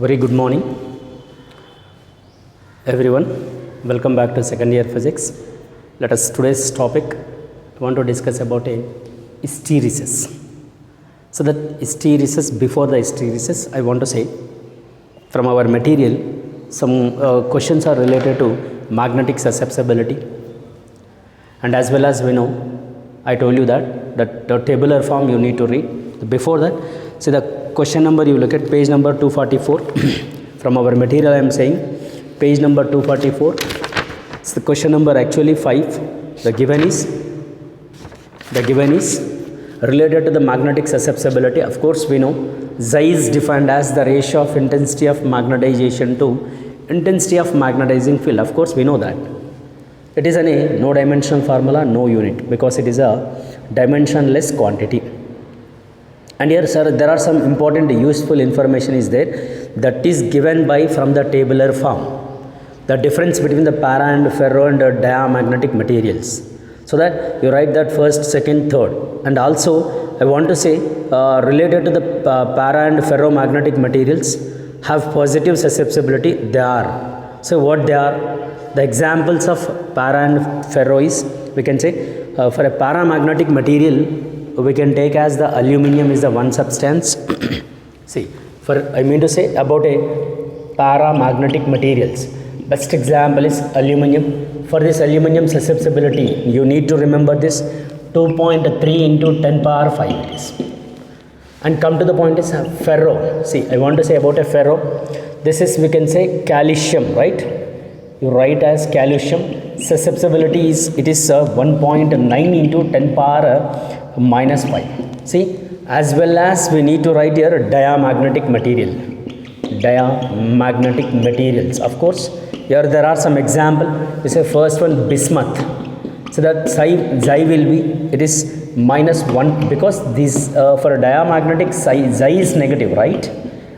Very good morning, everyone. Welcome back to second year physics. Let us today's topic. I want to discuss about a hysteresis. So that hysteresis, before the hysteresis, I want to say from our material, some questions are related to magnetic susceptibility, and as well as we know, I told you that the tabular form you need to read. Before that, see the question number, you look at page number 244 from our material. I am saying page number 244. It's the question number actually 5. The given is related to the magnetic susceptibility. Of course, we know Xi is defined as the ratio of intensity of magnetization to intensity of magnetizing field. Of course, we know that. It is a no dimensional formula, no unit, because it is a dimensionless quantity. And here, sir, there are some important useful information is there that is given by from the tabular form. The difference between the para and ferro and diamagnetic materials. So that you write that first, second, third. And also, I want to say related to the para and ferromagnetic materials have positive susceptibility. They are. So what they are? The examples of para and ferro is, we can say for a paramagnetic material, we can take as the aluminum is the one substance. See, I mean to say about a paramagnetic materials. Best example is aluminum. For this aluminum susceptibility, you need to remember this 2.3 into 10 power 5 it is. And come to the point is ferro. See, I want to say about a ferro. This is, we can say, calcium, right? You write as calcium. Susceptibility is, it is 1.9 into 10 power minus 5. See, as well as we need to write here diamagnetic material. Diamagnetic materials. Of course, here there are some example. We say first one bismuth. So that Xi will be, it is minus 1, because this for a diamagnetic Xi is negative, right?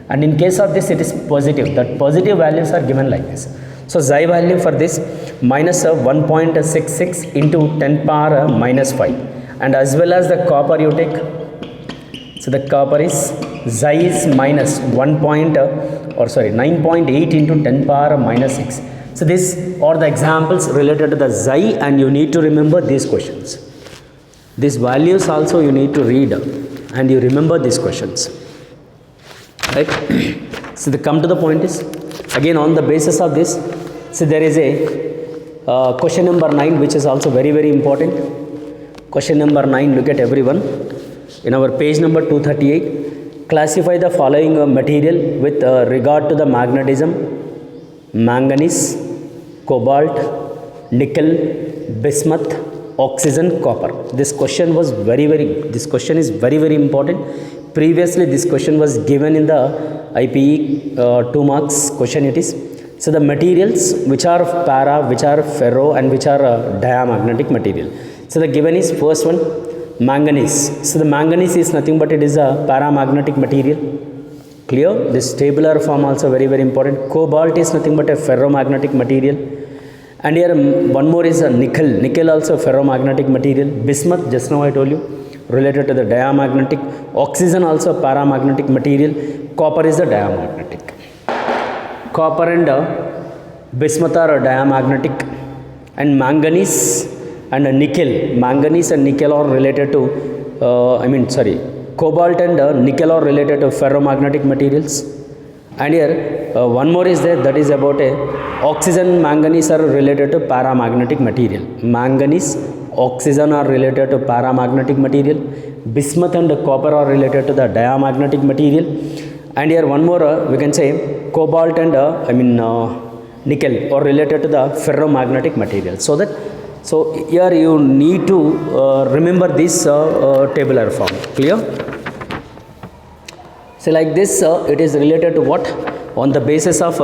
And in case of this, it is positive. That positive values are given like this. So Xi value for this minus 1.66 into 10 power minus 5. And as well as the copper you take. So the copper is Xi is minus 9.8 into 10 power minus 6. So these are the examples related to the Xi, and you need to remember these questions. These values also you need to read and you remember these questions. Right? So the come to the point is, again on the basis of this, so there is a question number 9 which is also very, very important. Question number 9, look at everyone. In our page number 238, classify the following material with regard to the magnetism: manganese, cobalt, nickel, bismuth, oxygen, copper. This question is very, very important. Previously, this question was given in the IPE 2 marks question it is. So the materials which are para, which are ferro, and which are diamagnetic material. So the given is first one, manganese. So the manganese is nothing but it is a paramagnetic material. Clear? This tabular form also very, very important. Cobalt is nothing but a ferromagnetic material. And here one more is a nickel. Nickel also ferromagnetic material. Bismuth, just now I told you, related to the diamagnetic. Oxygen also paramagnetic material. Copper is the diamagnetic. Copper and bismuth are diamagnetic. And manganese and manganese and nickel are related to, cobalt and nickel are related to ferromagnetic materials. And here one more is there, that is about a oxygen, manganese are related to paramagnetic material. Manganese, oxygen are related to paramagnetic material. Bismuth and copper are related to the diamagnetic material. And here one more, we can say cobalt and nickel are related to the ferromagnetic material. So here you need to remember this tabular form. Clear? So like this, it is related to what? On the basis of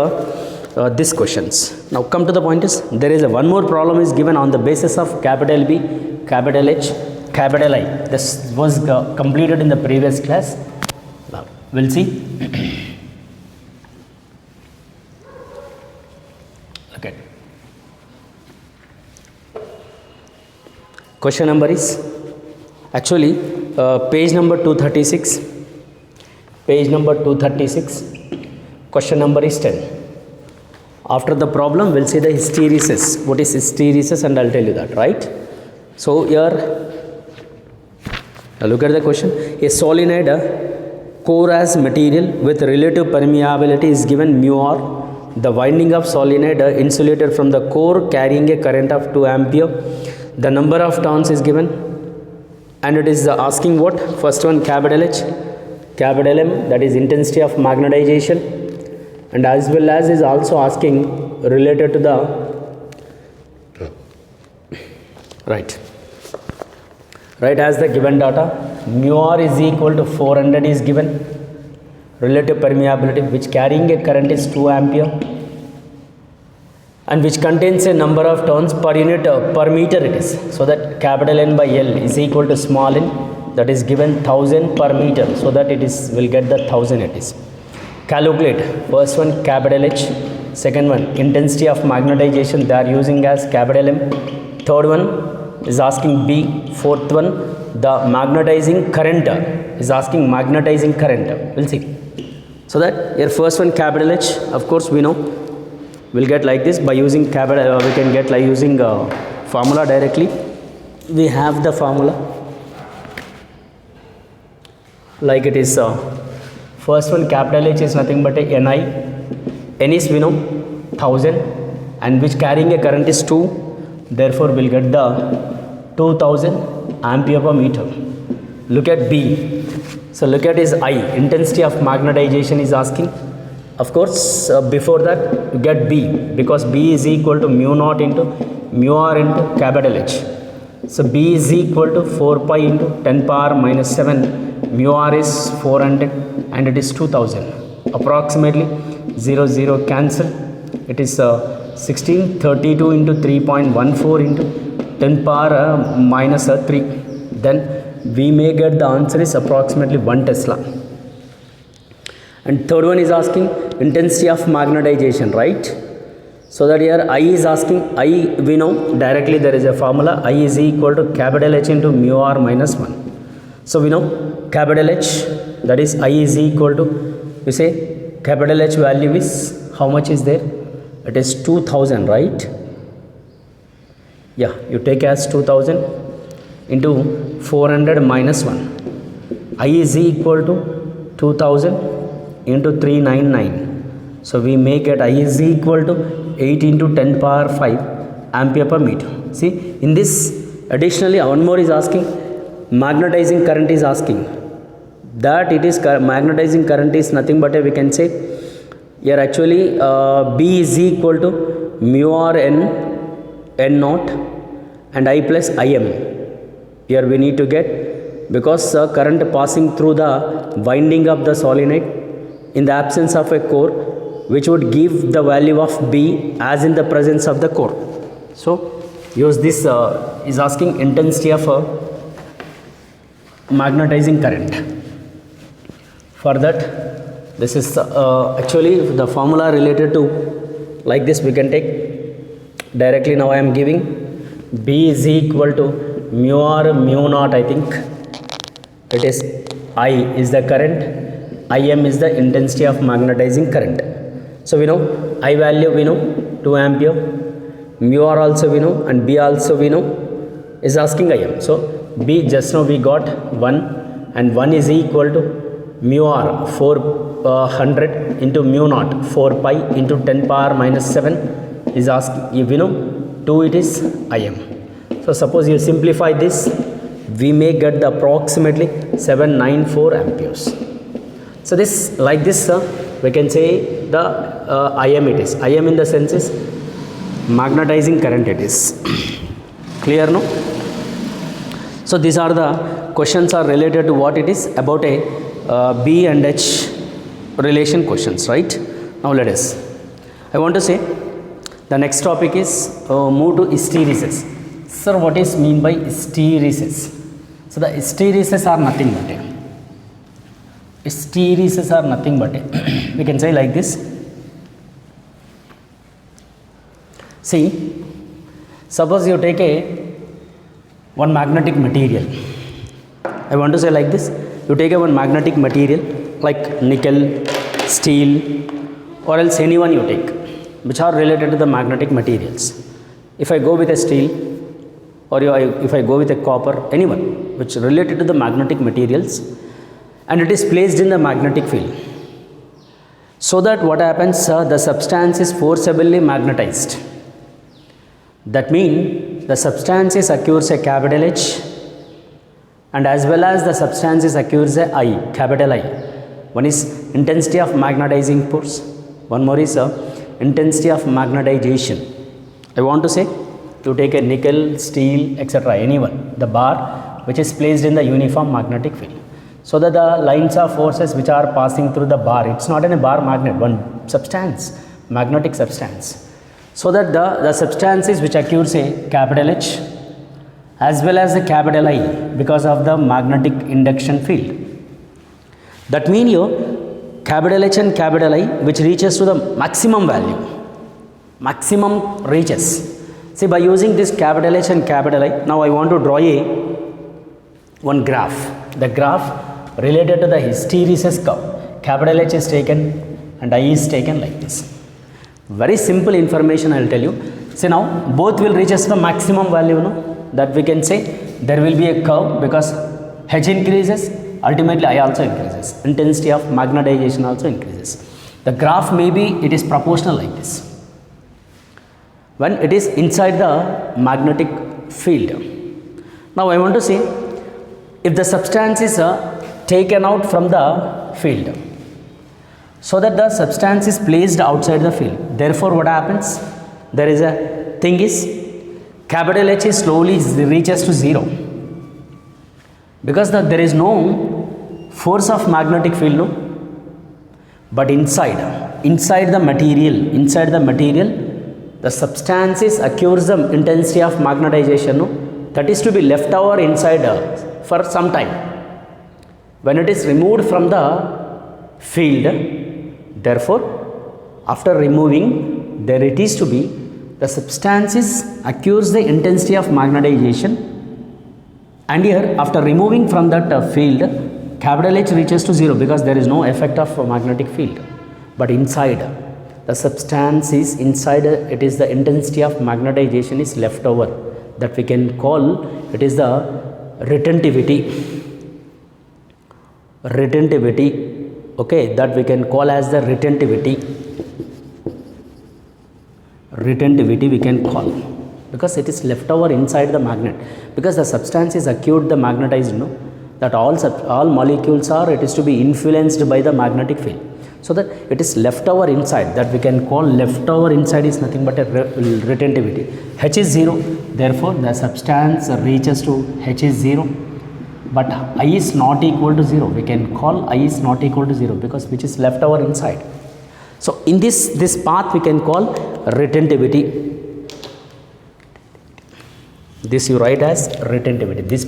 these questions. Now come to the point is, there is one more problem is given on the basis of capital B, capital H, capital I. This was completed in the previous class. Now we'll see. Okay. Question number is actually page number 236. Page number 236. Question number is 10. After the problem, we'll see the hysteresis. What is hysteresis, and I'll tell you that, right? So here, look at the question. A solenoid core as material with relative permeability is given mu r. The winding of solenoid insulated from the core carrying a current of 2 ampere. The number of turns is given, and it is asking what? First one, capital H, capital M, that is intensity of magnetization, and as well as is also asking related to the right as the given data. Mu r is equal to 400 is given, relative permeability which carrying a current is 2 ampere, and which contains a number of turns per unit per meter it is. So that capital N by L is equal to small n, that is given 1000 per meter, so that it is will get the 1000 it is. Calculate first one capital H, second one intensity of magnetization they are using as capital M, third one is asking B, fourth one the magnetizing current is asking magnetizing current. We'll see. So that here first one capital H, of course we know we'll get like this by using capital we can get like using formula directly. We have the formula like it is first one capital H is nothing but a Ni. N is we know 1000 and which carrying a current is 2, therefore we'll get the 2000 ampere per meter. Look at B. So look at his I, intensity of magnetization is asking. Of course before that you get B, because B is equal to mu naught into mu r into capital H. So B is equal to 4 pi into 10 power minus 7, mu r is 400 and it is 2000. Approximately 0 cancel, it is 1632 into 3.14 into 10 power minus 3. Then we may get the answer is approximately 1 Tesla. And third one is asking intensity of magnetization, right? So that here I is asking, I we know directly there is a formula, I is equal to capital H into mu r minus 1. So we know capital H, that is I is equal to, you say capital H value is how much is there? It is 2000, right? Yeah, you take as 2000 into 400 minus 1. I is equal to 2000 into 399. So we make it I is equal to 8 into 10 power 5 ampere per meter. See, in this additionally one more is asking magnetizing current is asking. That it is magnetizing current is nothing but we can say here actually B is equal to mu r n naught and I plus Im. Here we need to get, because current passing through the winding of the solenoid in the absence of a core, which would give the value of B as in the presence of the core. So use this is asking intensity of magnetizing current. For that, this is actually the formula related to like this we can take directly. Now I am giving B is equal to mu r mu naught, I think it is I is the current, Im is the intensity of magnetizing current. So we know I value we know 2 ampere, mu r also we know, and B also we know is asking Im. So B just now we got 1 and 1 is equal to mu r 400 into mu naught 4 pi into 10 power minus 7 is asking, if we know 2 it is Im. So suppose you simplify this, we may get the approximately 794 amperes. So this like this we can say the Im it is. Im in the sense is magnetizing current it is. Clear no? So these are the questions are related to what it is about a B and H relation questions, right? Now let us. I want to say the next topic is move to hysteresis. Sir, what is mean by hysteresis? So the hysteresis are nothing but hysteresis are nothing but we can say like this. See, suppose you take one magnetic material. I want to say like this. You take one magnetic material like nickel, steel, or else anyone you take, which are related to the magnetic materials. If I go with a steel, or if I go with a copper, anyone which related to the magnetic materials, and it is placed in the magnetic field, so that what happens, the substance is forcibly magnetized. That means the substance is occurs a capital H, and as well as the substance is occurs a I, capital I. One is intensity of magnetizing force, one more is intensity of magnetization. I want to say, to take a nickel, steel, etc., anyone, the bar which is placed in the uniform magnetic field, so that the lines of forces which are passing through the bar, it's not in a bar magnet, one substance, magnetic substance, so that the substances which occurs a capital H as well as the capital I because of the magnetic induction field. That means your capital H and capital I which reaches to the maximum value, maximum reaches. See, by using this capital H and capital I, now I want to draw one graph. The graph related to the hysteresis curve. Capital H is taken and I is taken like this. Very simple information I will tell you. See, now both will reach us the maximum value, no? That we can say there will be a curve because H increases, ultimately I also increases. Intensity of magnetization also increases. The graph maybe it is proportional like this. When it is inside the magnetic field. Now I want to say, if the substance is taken out from the field, so that the substance is placed outside the field, therefore what happens, there is a thing is capital H is slowly reaches to 0 because there is no force of magnetic field, no? But inside the material the substances occurs the intensity of magnetization, no? That is to be left over inside for some time. When it is removed from the field, therefore after removing, there it is to be the substances occurs the intensity of magnetization, and here after removing from that field, capital H reaches to 0 because there is no effect of magnetic field. But inside the substance is inside, it is the intensity of magnetization is left over, that we can call it is the retentivity, okay, that we can call as the retentivity we can call, because it is left over inside the magnet, because the substance is acute the magnetized, no? That all molecules are, it is to be influenced by the magnetic field, so that it is left over inside, that we can call left over inside is nothing but a retentivity. H is 0, therefore the substance reaches to H is 0, but I is not equal to 0, we can call I is not equal to 0 because which is left over inside. So in this path we can call retentivity. This you write as retentivity, this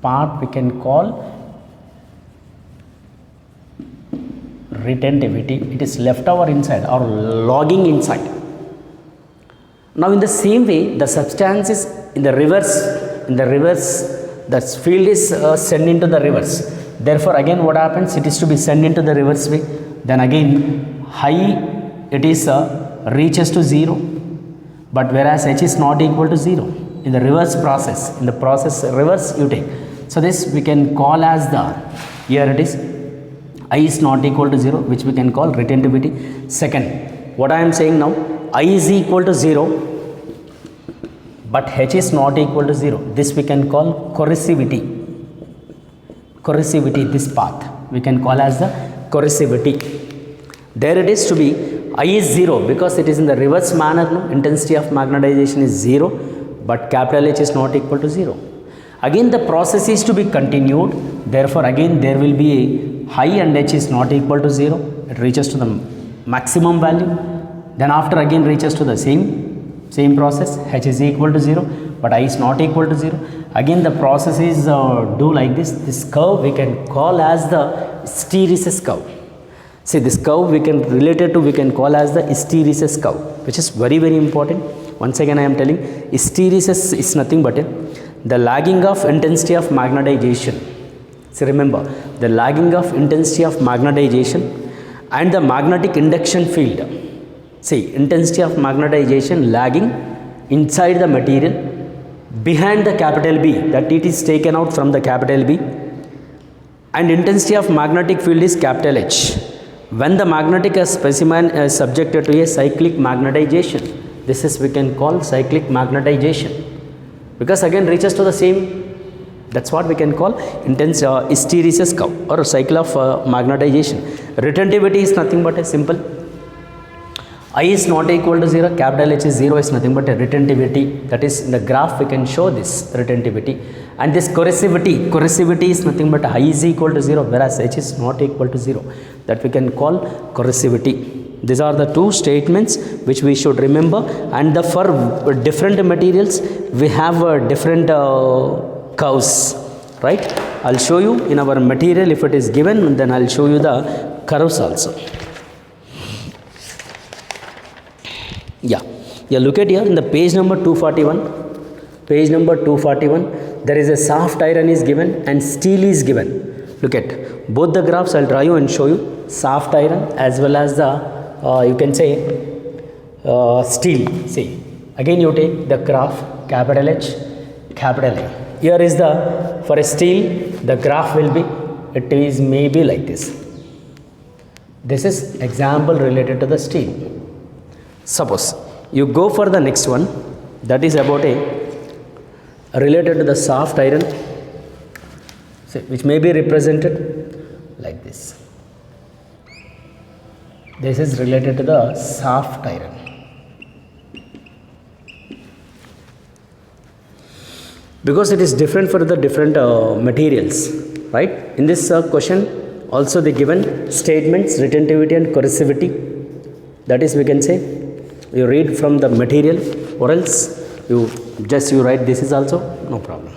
part we can call retentivity. It is left over inside or logging inside. Now in the same way, the substance is in the reverse, the field is sent into the reverse. Therefore again what happens, it is to be sent into the reverse way, then again high it is reaches to 0, but whereas H is not equal to 0 in the reverse process, reverse you take. So this we can call as the, here it is I is not equal to 0, which we can call retentivity. Second, what I am saying now, I is equal to 0 but H is not equal to 0, this we can call corrosivity, this path we can call as the corrosivity. There it is to be I is 0 because it is in the reverse manner, no? Intensity of magnetization is 0 but capital H is not equal to 0. Again the process is to be continued, therefore again there will be a high and H is not equal to 0, it reaches to the maximum value, then after again reaches to the same process, H is equal to 0 but I is not equal to 0. Again the process is do like this curve we can call as the hysteresis curve. See, this curve we can call as the hysteresis curve, which is very important. Once again I am telling, hysteresis is nothing but the lagging of intensity of magnetization. So remember, the lagging of intensity of magnetization and the magnetic induction field. See, intensity of magnetization lagging inside the material behind the capital B, that it is taken out from the capital B, and intensity of magnetic field is capital H. When the magnetic specimen is subjected to a cyclic magnetization, this is we can call cyclic magnetization, because again reaches to the same. That's what we can call intense hysteresis curve or a cycle of magnetization. Retentivity is nothing but a simple I is not equal to 0, capital H is 0 is nothing but a retentivity. That is, in the graph we can show this retentivity. And this corrosivity is nothing but I is equal to 0, whereas H is not equal to 0. That we can call corrosivity. These are the two statements which we should remember. And the for different materials we have different curves, right? I'll show you in our material if it is given, then I'll show you the curves also. Yeah, look at here in the page number 241. Page number 241, there is a soft iron is given and steel is given. Look at both the graphs. I'll draw you and show you soft iron as well as the you can say steel. See, again you take the graph capital H, capital A. Here is the, for a steel, the graph will be, it is maybe like this. This is example related to the steel. Suppose you go for the next one, that is about a related to the soft iron, which may be represented like this. This is related to the soft iron. Because it is different for the different materials, right? In this question also the given statements retentivity and corrosivity, that is we can say you read from the material, or else you write this is also no problem.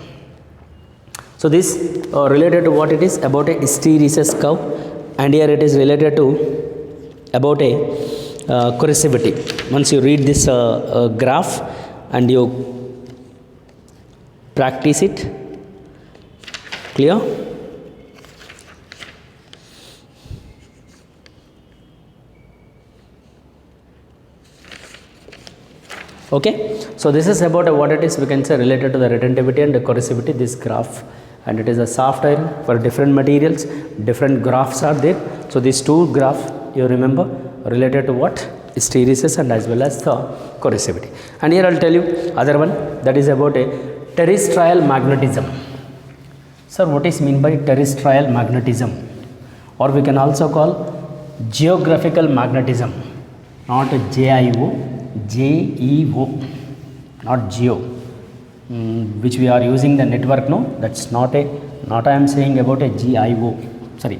So this related to what it is about a hysteresis curve, and here it is related to about a corrosivity. Once you read this graph and you practice it, clear? Okay, so this is about what it is we can say related to the retentivity and the corrosivity, this graph, and it is a soft iron for different materials, different graphs are there. So these two graphs you remember related to what? Hysteresis and as well as the corrosivity. And here I'll tell you other one, that is about a terrestrial magnetism. Sir, what is mean by terrestrial magnetism? Or we can also call geographical magnetism, not GIO, GEO, not geo, which we are using the network. No, that's not I am saying about a GIO, sorry,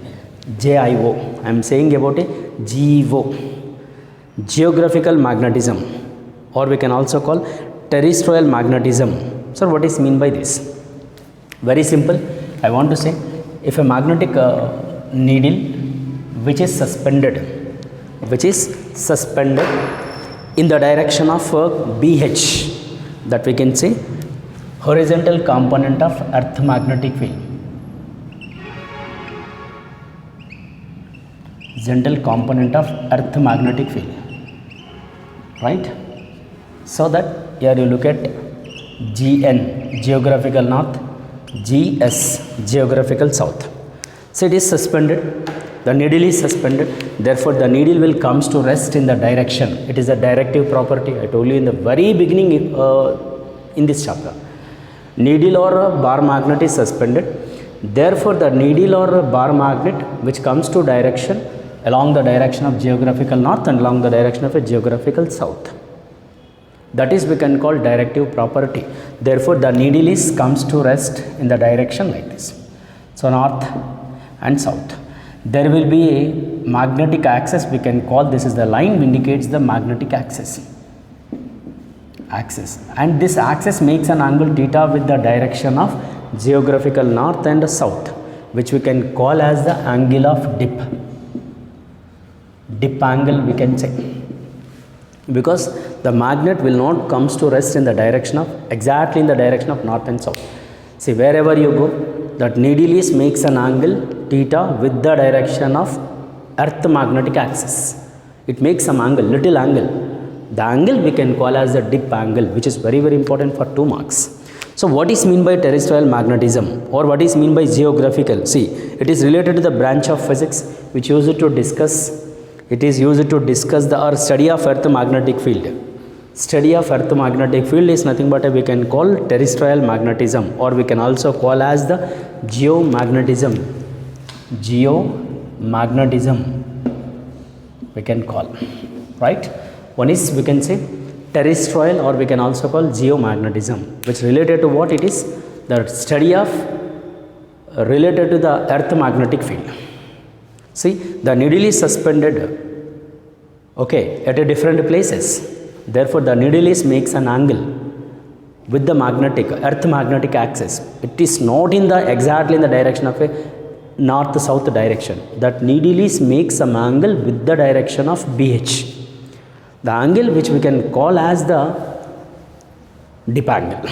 JIO. I am saying about a GEO, geographical magnetism, or we can also call terrestrial magnetism. Sir, what is mean by this? Very simple. I want to say, if a magnetic needle which is suspended in the direction of BH, that we can say horizontal component of earth magnetic field, horizontal component of earth magnetic field, right? So that here you look at GN, geographical north, GS, geographical south. So it is suspended, the needle is suspended, therefore the needle will comes to rest in the direction. It is a directive property. I told you in the very beginning in this chapter. Needle or a bar magnet is suspended, therefore the needle or a bar magnet which comes to direction along the direction of geographical north and along the direction of a geographical south. That is we can call directive property. Therefore the needle is comes to rest in the direction like this. So north and south. There will be a magnetic axis, we can call this is the line indicates the magnetic axis. And this axis makes an angle theta with the direction of geographical north and south, which we can call as the angle of dip. Dip angle we can say, because the magnet will not comes to rest in the direction of exactly in the direction of north and south. See, wherever you go, that needle is makes an angle theta with the direction of earth magnetic axis. It makes some angle, little angle. The angle we can call as the dip angle, which is very very important for 2 marks. So what is mean by terrestrial magnetism, or what is mean by geographical? See, it is related to the branch of physics which used to discuss, it is used to discuss the or study of earth magnetic field. Study of earth magnetic field is nothing but we can call terrestrial magnetism, or we can also call as the geomagnetism. Geomagnetism we can call, right? One is we can say terrestrial, or we can also call geomagnetism, which related to what? It is the study of related to the earth magnetic field. See, the needle is suspended, okay, at a different places. Therefore the needle is makes an angle with the magnetic earth magnetic axis. It is not in the exactly in the direction of a north south direction. That needle is makes some angle with the direction of BH, the angle which we can call as the dip angle,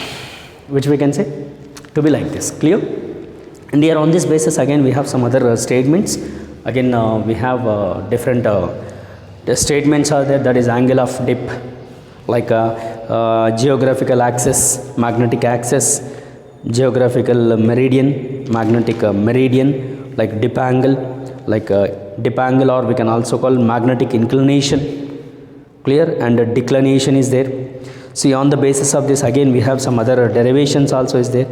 which we can say to be like this. Clear? And here on this basis again we have some other statements. Again we have different the statements are there, that is angle of dip, like geographical axis, magnetic axis, geographical meridian, magnetic meridian, like dip angle, like dip angle, or we can also call magnetic inclination. Clear? And declination is there. See, on the basis of this again we have some other derivations also is there,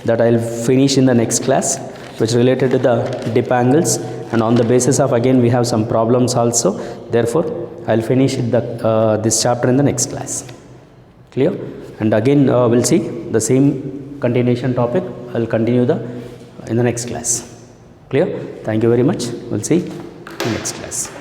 that I will finish in the next class, which related to the dip angles, and on the basis of again we have some problems also. Therefore I will finish this chapter in the next class. Clear? And again we'll see the same continuation topic. I will continue in the next class. Clear? Thank you very much. We'll see in the next class.